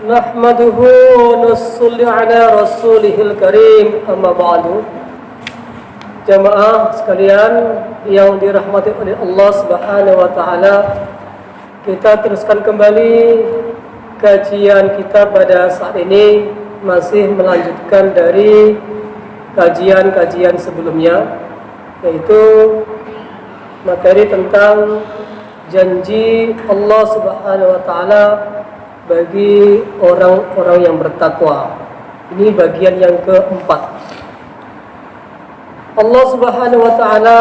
Nahmaduhu wa nusalli ala rasulihil karim, amma ba'du. Jamaah sekalian yang dirahmati oleh Allah Subhanahu wa taala, kita teruskan kembali kajian kita pada saat ini, masih melanjutkan dari kajian-kajian sebelumnya, yaitu materi tentang janji Allah Subhanahu wa taala bagi orang-orang yang bertakwa. Ini bagian yang keempat. Allah Subhanahu wa taala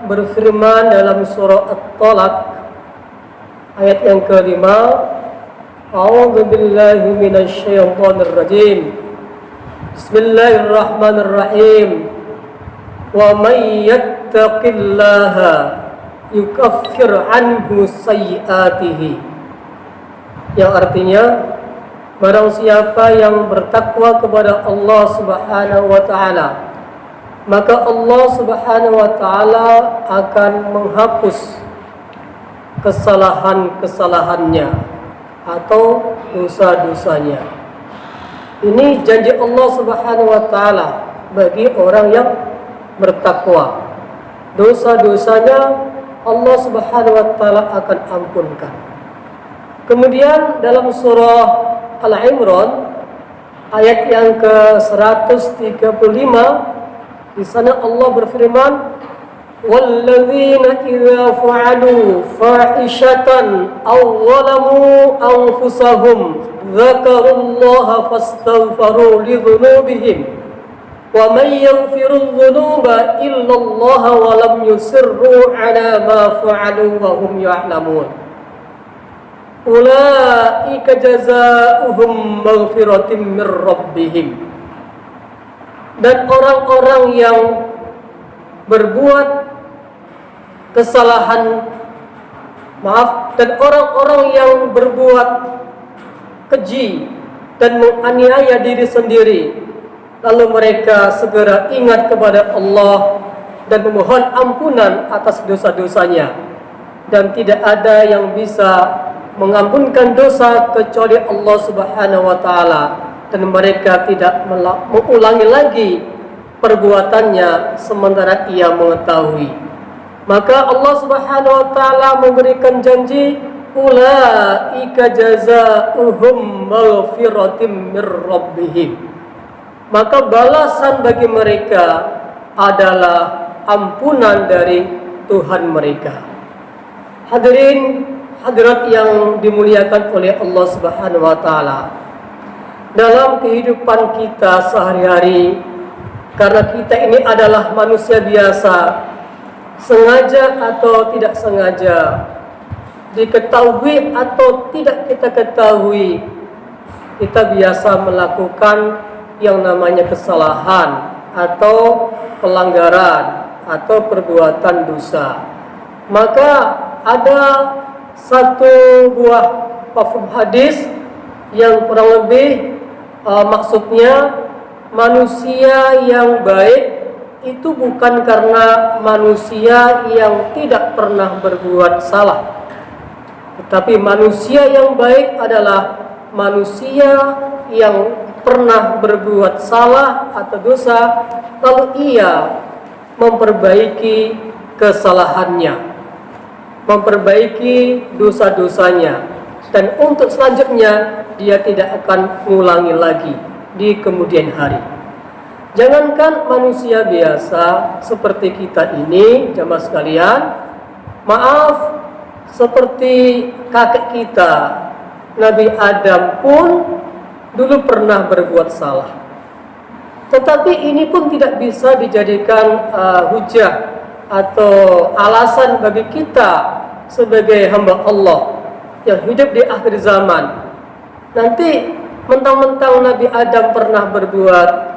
berfirman dalam surah At-Talaq ayat yang kelima, A'udzu billahi minasy syaithanir rajim. Bismillahirrahmanirrahim. Wa may yattaqillaha yukaffir anhu sayyi'atihi. Yang artinya, barang siapa yang bertakwa kepada Allah Subhanahu wa taala, maka Allah Subhanahu wa taala akan menghapus kesalahan-kesalahannya atau dosa-dosanya. Ini janji Allah Subhanahu wa taala bagi orang yang bertakwa. Dosa-dosanya Allah Subhanahu wa taala akan ampunkan. Kemudian dalam surah Al-Imran ayat yang ke-135, di sana Allah berfirman, walladzina idza fa'alu fahishatan aw zalamu anfusahum dzakarullaha fastaghfaru lidzunubihim wa may yaghfiru dzunuba illallah wa lam yusirru ala ma fa'alu wa hum ya'lamun. Ulaika jazaohum maghfiratin min rabbihim. Dan orang-orang yang berbuat kesalahan, dan orang-orang yang berbuat keji dan menganiaya diri sendiri, lalu mereka segera ingat kepada Allah dan memohon ampunan atas dosa-dosanya, dan tidak ada yang bisa mengampunkan dosa kecuali Allah Subhanahu wa taala, dan mereka tidak mengulangi lagi perbuatannya sementara ia mengetahui. Maka Allah Subhanahu wa taala memberikan janji, ulaika jazaohum maghfiratin mir rabbihim. Maka balasan bagi mereka adalah ampunan dari Tuhan mereka. Hadirin hadirat yang dimuliakan oleh Allah Subhanahu wa taala, dalam kehidupan kita sehari-hari, karena kita ini adalah manusia biasa, sengaja atau tidak sengaja, diketahui atau tidak kita ketahui, kita biasa melakukan yang namanya kesalahan atau pelanggaran atau perbuatan dosa. Maka ada satu buah mafhum hadis yang kurang lebih maksudnya, manusia yang baik itu bukan karena manusia yang tidak pernah berbuat salah, tetapi manusia yang baik adalah manusia yang pernah berbuat salah atau dosa, lalu ia memperbaiki kesalahannya, memperbaiki dosa-dosanya, dan untuk selanjutnya dia tidak akan mengulangi lagi di kemudian hari. Jangankan manusia biasa seperti kita ini, jamaah sekalian, maaf, seperti kakek kita Nabi Adam pun dulu pernah berbuat salah. Tetapi ini pun tidak bisa dijadikan hujah atau alasan bagi kita sebagai hamba Allah yang hidup di akhir zaman. Nanti mentang-mentang Nabi Adam pernah berbuat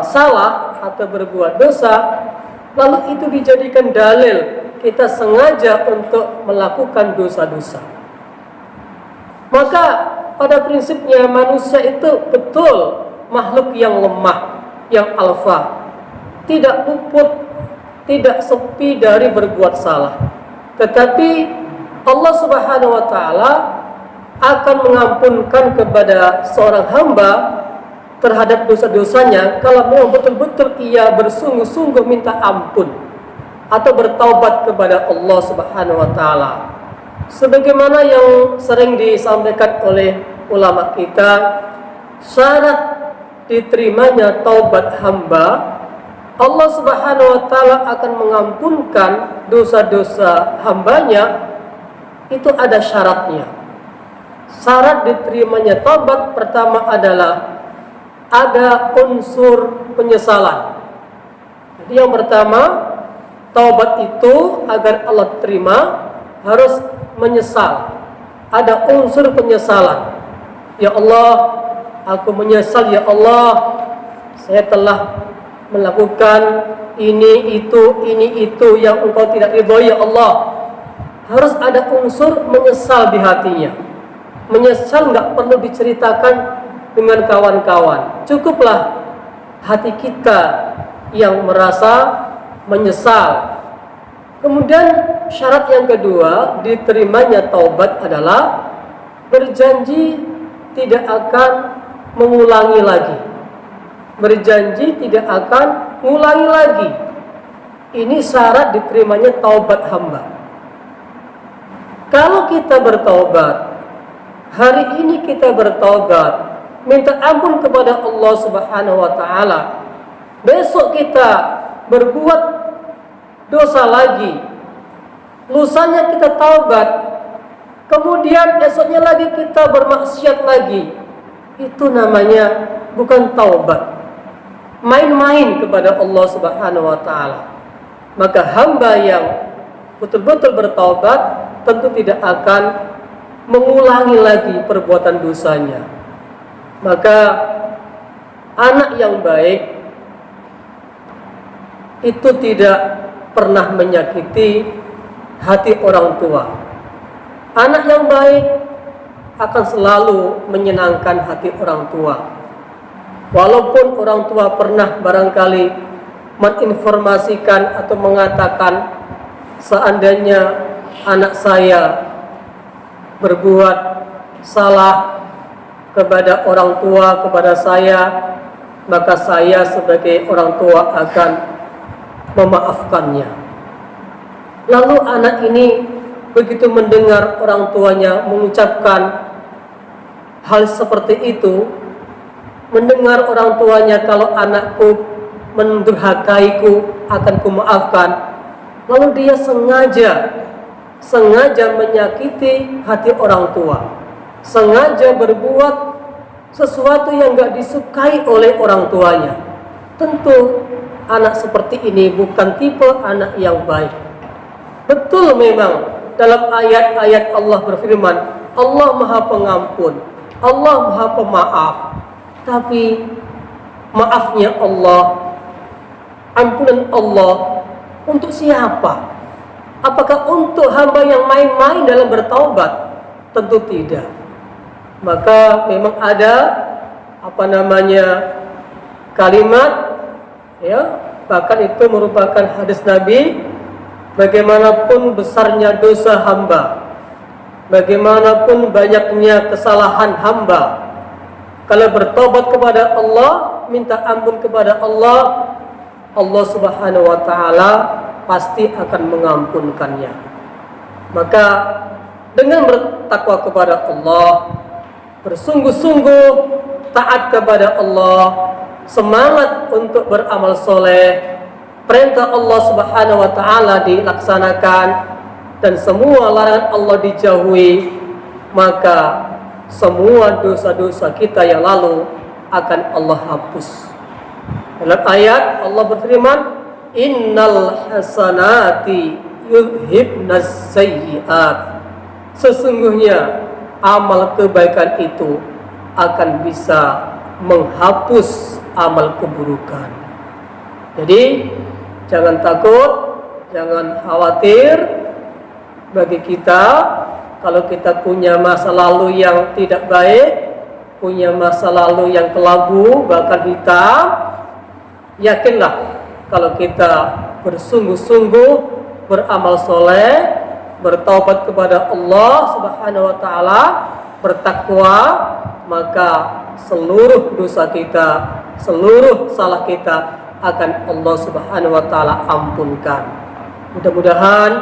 salah atau berbuat dosa, lalu itu dijadikan dalil kita sengaja untuk melakukan dosa-dosa. Maka pada prinsipnya manusia itu betul makhluk yang lemah, yang alfa, tidak luput, tidak sepi dari berbuat salah. Tetapi Allah Subhanahu wa taala akan mengampunkan kepada seorang hamba terhadap dosa-dosanya kalau memang betul-betul ia bersungguh-sungguh minta ampun atau bertaubat kepada Allah Subhanahu wa taala. Sebagaimana yang sering disampaikan oleh ulama kita, syarat diterimanya taubat hamba, Allah Subhanahu wa taala akan mengampunkan dosa-dosa hambanya, itu ada syaratnya. Syarat diterimanya taubat pertama adalah ada unsur penyesalan. Jadi yang pertama, taubat itu agar Allah terima harus menyesal. Ada unsur penyesalan. Ya Allah, aku menyesal ya Allah, saya telah melakukan ini itu yang Engkau tidak ridhoi ya Allah. Harus ada unsur menyesal di hatinya. Menyesal nggak perlu diceritakan dengan kawan-kawan. Cukuplah hati kita yang merasa menyesal. Kemudian syarat yang kedua diterimanya taubat adalah berjanji tidak akan mengulangi lagi. Berjanji tidak akan mengulangi lagi. Ini syarat diterimanya taubat hamba. Kalau kita bertaubat, hari ini kita bertaubat, minta ampun kepada Allah Subhanahu wa taala. Besok kita berbuat dosa lagi. Lusanya kita taubat. Kemudian esoknya lagi kita bermaksiat lagi. Itu namanya bukan taubat. Main-main kepada Allah Subhanahu wa taala. Maka hamba yang betul-betul bertaubat tentu tidak akan mengulangi lagi perbuatan dosanya. Maka anak yang baik itu tidak pernah menyakiti hati orang tua. Anak yang baik akan selalu menyenangkan hati orang tua. Walaupun orang tua pernah barangkali menginformasikan atau mengatakan seandainya anak saya berbuat salah kepada orang tua, kepada saya, maka saya sebagai orang tua akan memaafkannya. Lalu anak ini begitu mendengar orang tuanya mengucapkan hal seperti itu, mendengar orang tuanya kalau anakku mendurhakaiku akan kumaafkan, lalu dia sengaja menyakiti hati orang tua, sengaja berbuat sesuatu yang gak disukai oleh orang tuanya. Tentu anak seperti ini bukan tipe anak yang baik. Betul memang dalam ayat-ayat Allah berfirman, Allah Maha Pengampun, Allah Maha Pemaaf. Tapi maafnya Allah, ampunan Allah untuk siapa? Apakah untuk hamba yang main-main dalam bertaubat? Tentu tidak. Maka memang ada kalimat, ya, bahkan itu merupakan hadis Nabi, bagaimanapun besarnya dosa hamba, bagaimanapun banyaknya kesalahan hamba, kalau bertobat kepada Allah, minta ampun kepada Allah, Allah Subhanahu wa taala pasti akan mengampunkannya. Maka dengan bertakwa kepada Allah, bersungguh-sungguh taat kepada Allah, semangat untuk beramal soleh, perintah Allah Subhanahu wa taala dilaksanakan dan semua larangan Allah dijauhi, maka semua dosa-dosa kita yang lalu akan Allah hapus. Dalam ayat Allah berfirman, innal hasanati yudhibnas sayyiat. Sesungguhnya amal kebaikan itu akan bisa menghapus amal keburukan. Jadi jangan takut, jangan khawatir. Bagi kita, kalau kita punya masa lalu yang tidak baik, punya masa lalu yang kelabu bahkan hitam, yakinlah kalau kita bersungguh-sungguh beramal soleh, bertaubat kepada Allah Subhanahu wa taala, bertakwa, maka seluruh dosa kita, seluruh salah kita akan Allah Subhanahu wa taala ampunkan. Mudah-mudahan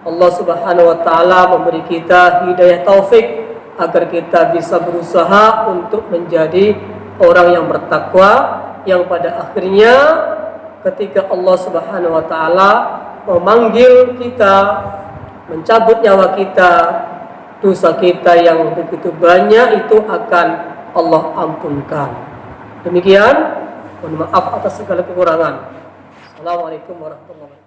Allah Subhanahu wa taala memberi kita hidayah taufik agar kita bisa berusaha untuk menjadi orang yang bertakwa, yang pada akhirnya ketika Allah Subhanahu wa taala memanggil kita, mencabut nyawa kita, dosa kita yang begitu banyak itu akan Allah ampunkan. Demikian, mohon maaf atas segala kekurangan. Assalamualaikum warahmatullahi wabarakatuh.